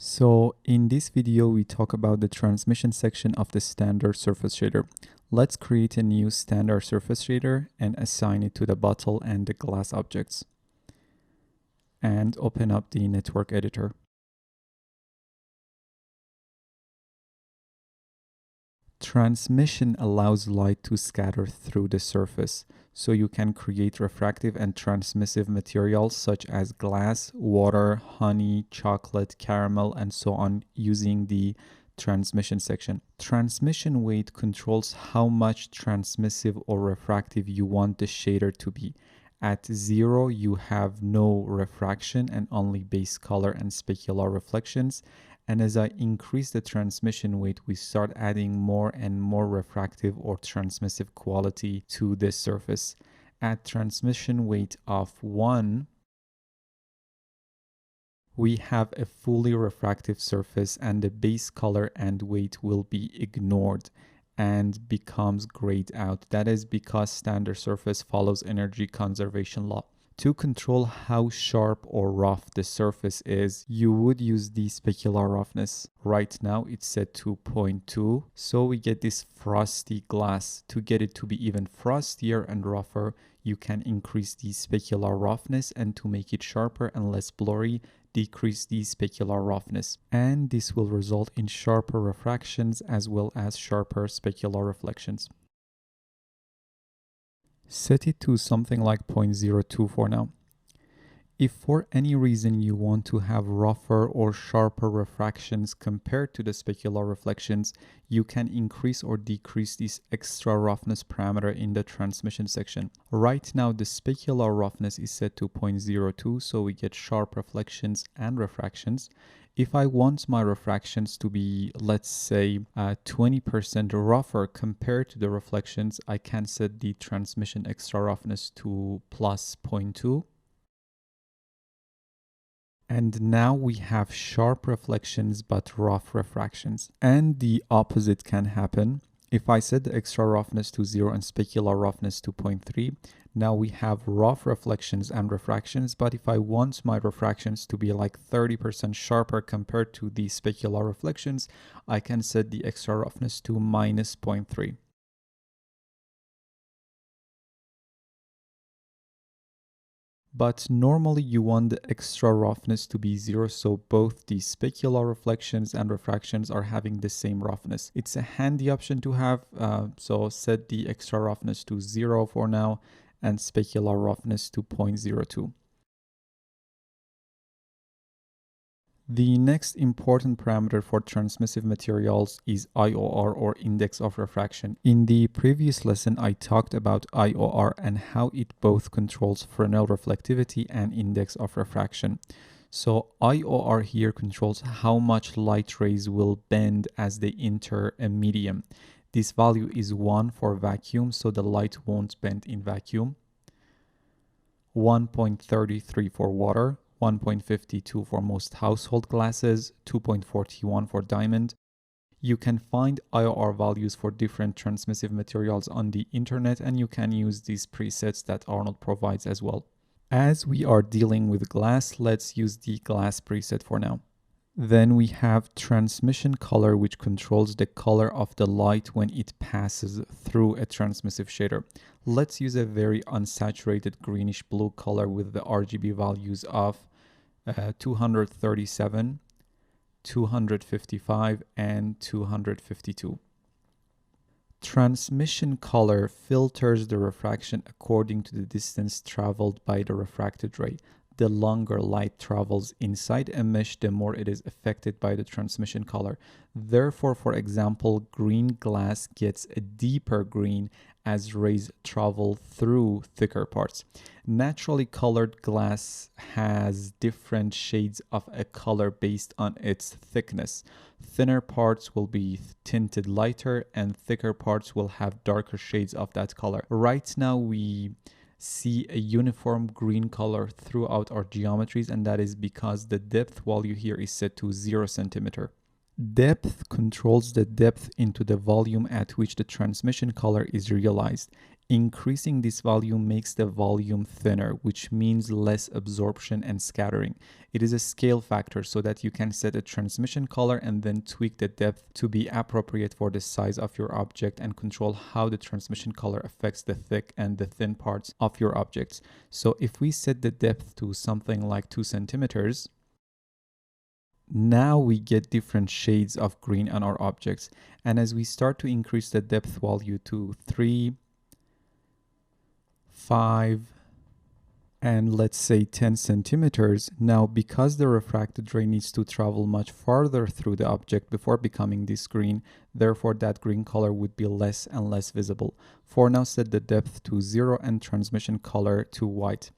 So in this video, we talk about the transmission section of the standard surface shader. Let's create a new standard surface shader and assign it to the bottle and the glass objects. And open up the network editor. Transmission allows light to scatter through the surface, so you can create refractive and transmissive materials such as glass, water, honey, chocolate, caramel, and so on using the transmission section. Transmission weight controls how much transmissive or refractive you want the shader to be. At 0, you have no refraction and only base color and specular reflections. And as I increase the transmission weight, we start adding more and more refractive or transmissive quality to this surface. At transmission weight of 1, we have a fully refractive surface and the base color and weight will be ignored and becomes grayed out. That is because standard surface follows energy conservation law. To control how sharp or rough the surface is, you would use the specular roughness. Right now it's set to 0.2, so we get this frosty glass. To get it to be even frostier and rougher, you can increase the specular roughness, and to make it sharper and less blurry, decrease the specular roughness. And this will result in sharper refractions as well as sharper specular reflections. Set it to something like 0.02 for now. If for any reason you want to have rougher or sharper refractions compared to the specular reflections, you can increase or decrease this extra roughness parameter in the transmission section. Right now, the specular roughness is set to 0.02, so we get sharp reflections and refractions. If I want my refractions to be, let's say, 20% rougher compared to the reflections, I can set the transmission extra roughness to plus 0.2. And now we have sharp reflections but rough refractions. And the opposite can happen. If I set the extra roughness to 0 and specular roughness to 0.3, now we have rough reflections and refractions. But if I want my refractions to be like 30% sharper compared to the specular reflections, I can set the extra roughness to minus 0.3. But normally you want the extra roughness to be 0, so both the specular reflections and refractions are having the same roughness. It's a handy option to have, so set the extra roughness to 0 for now and specular roughness to 0.02. The next important parameter for transmissive materials is IOR, or index of refraction. In the previous lesson, I talked about IOR and how it both controls Fresnel reflectivity and index of refraction. So IOR here controls how much light rays will bend as they enter a medium. This value is 1 for vacuum, so the light won't bend in vacuum. 1.33 for water. 1.52 for most household glasses, 2.41 for diamond. You can find IOR values for different transmissive materials on the internet, and you can use these presets that Arnold provides as well. As we are dealing with glass, let's use the glass preset for now. Then we have transmission color, which controls the color of the light when it passes through a transmissive shader. Let's use a very unsaturated greenish blue color with the RGB values of 237, 255, and 252. Transmission color filters the refraction according to the distance traveled by the refracted ray. The longer light travels inside a mesh, the more it is affected by the transmission color. Therefore, for example, green glass gets a deeper green as rays travel through thicker parts. Naturally colored glass has different shades of a color based on its thickness. Thinner parts will be tinted lighter and thicker parts will have darker shades of that color. Right now we see a uniform green color throughout our geometries, and that is because the depth value here is set to 0 centimeter. Depth controls the depth into the volume at which the transmission color is realized. Increasing this volume makes the volume thinner, which means less absorption and scattering. It is a scale factor so that you can set a transmission color and then tweak the depth to be appropriate for the size of your object and control how the transmission color affects the thick and the thin parts of your objects. So if we set the depth to something like 2 centimeters, now we get different shades of green on our objects. And as we start to increase the depth value to 3, 5, and let's say 10 centimeters, now because the refracted ray needs to travel much farther through the object before becoming this green, therefore that green color would be less and less visible. For now, set the depth to 0 and transmission color to white.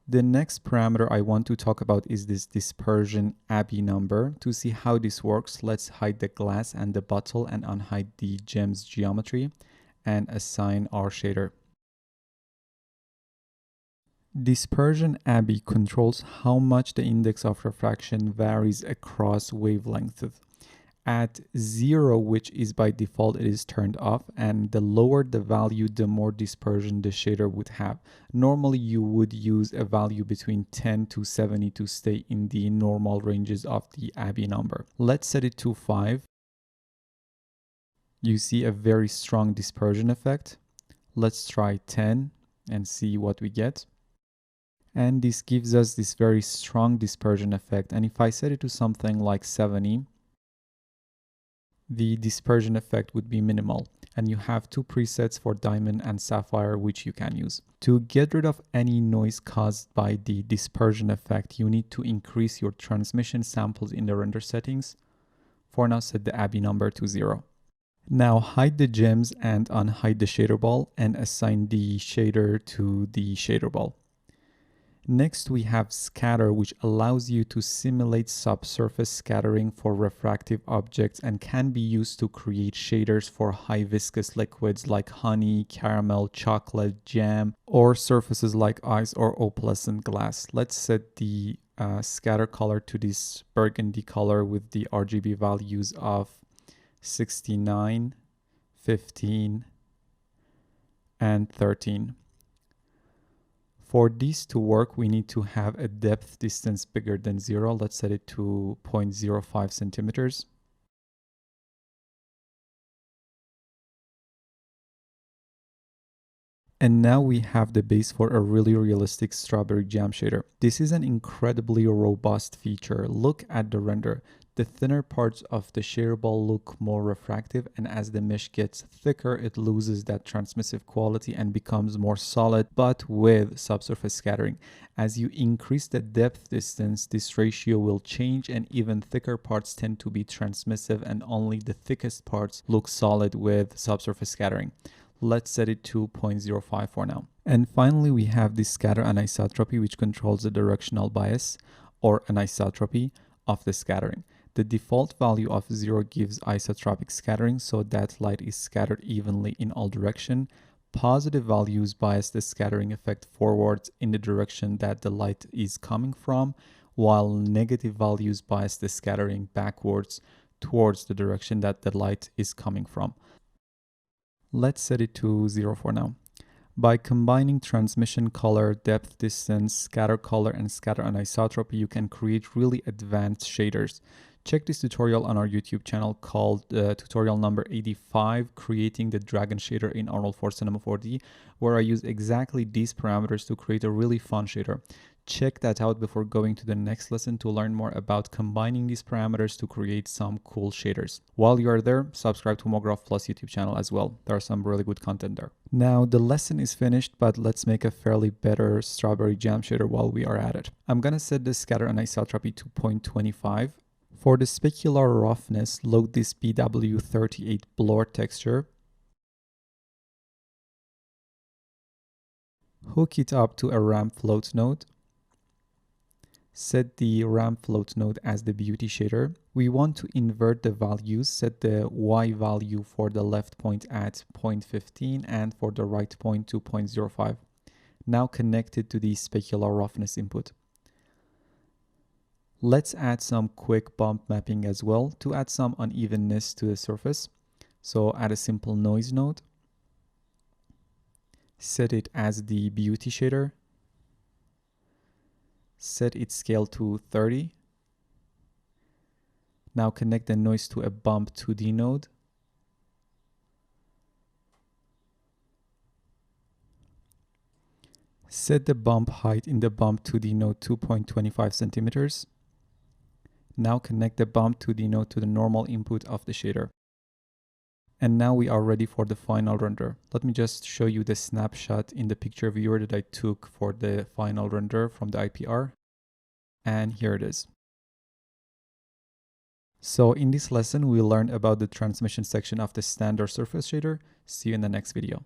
The next parameter I want to talk about is this dispersion ABI number. To see how this works, let's hide the glass and the bottle and unhide the gems geometry and assign our shader. Dispersion ABI controls how much the index of refraction varies across wavelengths. At 0, which is by default, it is turned off, and the lower the value, the more dispersion the shader would have. Normally, you would use a value between 10 to 70 to stay in the normal ranges of the ABI number. Let's set it to 5. You see a very strong dispersion effect. Let's try 10 and see what we get. And this gives us this very strong dispersion effect. And if I set it to something like 70, the dispersion effect would be minimal, and you have 2 presets for diamond and sapphire which you can use. To get rid of any noise caused by the dispersion effect, you need to increase your transmission samples in the render settings. For now, set the ABI number to 0. Now hide the gems and unhide the shader ball and assign the shader to the shader ball. Next, we have scatter, which allows you to simulate subsurface scattering for refractive objects and can be used to create shaders for high viscous liquids like honey, caramel, chocolate, jam, or surfaces like ice or opalescent glass. Let's set the scatter color to this burgundy color with the RGB values of 69, 15, and 13. For these to work, we need to have a depth distance bigger than 0. Let's set it to 0.05 centimeters. And now we have the base for a really realistic strawberry jam shader. This is an incredibly robust feature. Look at the render. The thinner parts of the shader ball look more refractive, and as the mesh gets thicker, it loses that transmissive quality and becomes more solid, but with subsurface scattering. As you increase the depth distance, this ratio will change, and even thicker parts tend to be transmissive, and only the thickest parts look solid with subsurface scattering. Let's set it to 0.05 for now. And finally, we have the scatter anisotropy, which controls the directional bias or anisotropy of the scattering. The default value of 0 gives isotropic scattering, so that light is scattered evenly in all directions. Positive values bias the scattering effect forwards in the direction that the light is coming from, while negative values bias the scattering backwards towards the direction that the light is coming from. Let's set it to 0 for now. By combining transmission color, depth distance, scatter color, and scatter anisotropy, you can create really advanced shaders. Check this tutorial on our YouTube channel called tutorial number 85, creating the dragon shader in Arnold for Cinema 4D, where I use exactly these parameters to create a really fun shader. Check that out before going to the next lesson to learn more about combining these parameters to create some cool shaders. While you are there, subscribe to Mograph Plus YouTube channel as well. There are some really good content there. Now the lesson is finished, but let's make a fairly better strawberry jam shader while we are at it. I'm gonna set the scatter anisotropy to 0.25. For the specular roughness, load this BW38 blur texture. Hook it up to a ramp float node. Set the ramp float node as the beauty shader. We want to invert the values. Set the Y value for the left point at 0.15 and for the right point to 0.05. Now connect it to the specular roughness input. Let's add some quick bump mapping as well to add some unevenness to the surface. So add a simple noise node. Set it as the beauty shader. Set its scale to 30. Now connect the noise to a bump 2D node. Set the bump height in the bump 2D node 2.25 centimeters. Now connect the bump 2D node to the normal input of the shader. And now we are ready for the final render. Let me just show you the snapshot in the picture viewer that I took for the final render from the IPR. And here it is. So in this lesson, we learned about the transmission section of the standard surface shader. See you in the next video.